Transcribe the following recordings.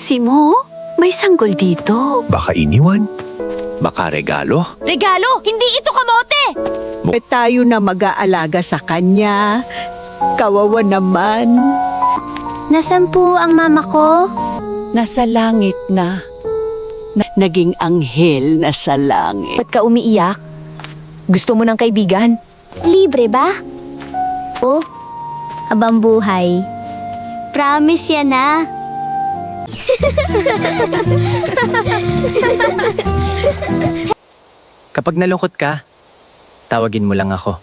Simo, may sanggol dito. Baka iniwan? Baka regalo? Regalo! Hindi ito kamote! Tayo na mag-aalaga sa kanya. Kawawa naman. Nasaan po ang mama ko? Nasa langit na. Naging anghel na sa langit. Ba't ka umiiyak? Gusto mo ng kaibigan? Libre ba? Oh, habang buhay. Promise yan na. Kapag nalungkot ka, tawagin mo lang ako.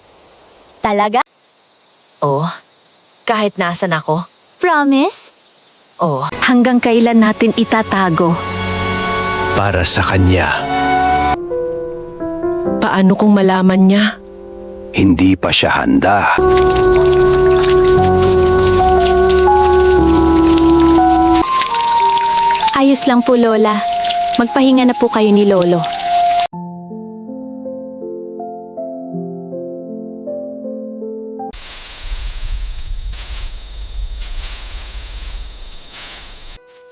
Talaga? Oo. Kahit nasan ako? Promise? Oo. Hanggang kailan natin itatago? Para sa kanya. Paano kung malaman niya? Hindi pa siya handa. Ayos lang po, Lola. Magpahinga na po kayo ni Lolo.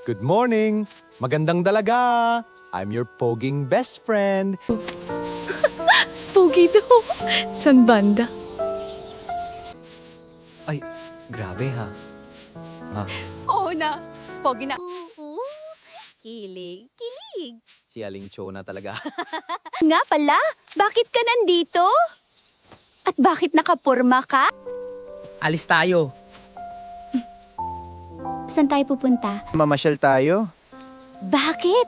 Good morning! Magandang dalaga! I'm your poging best friend. Pogi daw. San banda? Ay, grabe ha. Oo na. Pogi na. Kilig, kilig. Si Aling Cho na talaga. Nga pala, bakit ka nandito? At bakit nakapurma ka? Alis tayo. Saan tayo pupunta? Mamasyal tayo. Bakit?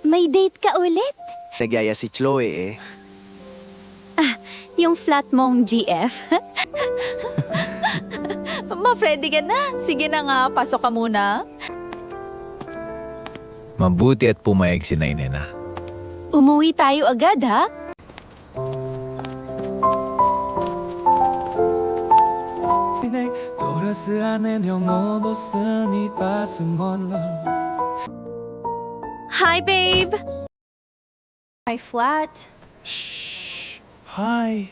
May date ka ulit? Nagyaya si Chloe eh. Yung flat mong GF. Ma-Freddy ka na. Sige na nga, pasok ka muna. Mabuti at pumayag si Nainena. Umuwi tayo agad, ha? Hi, babe! My flat. Shh! Hi!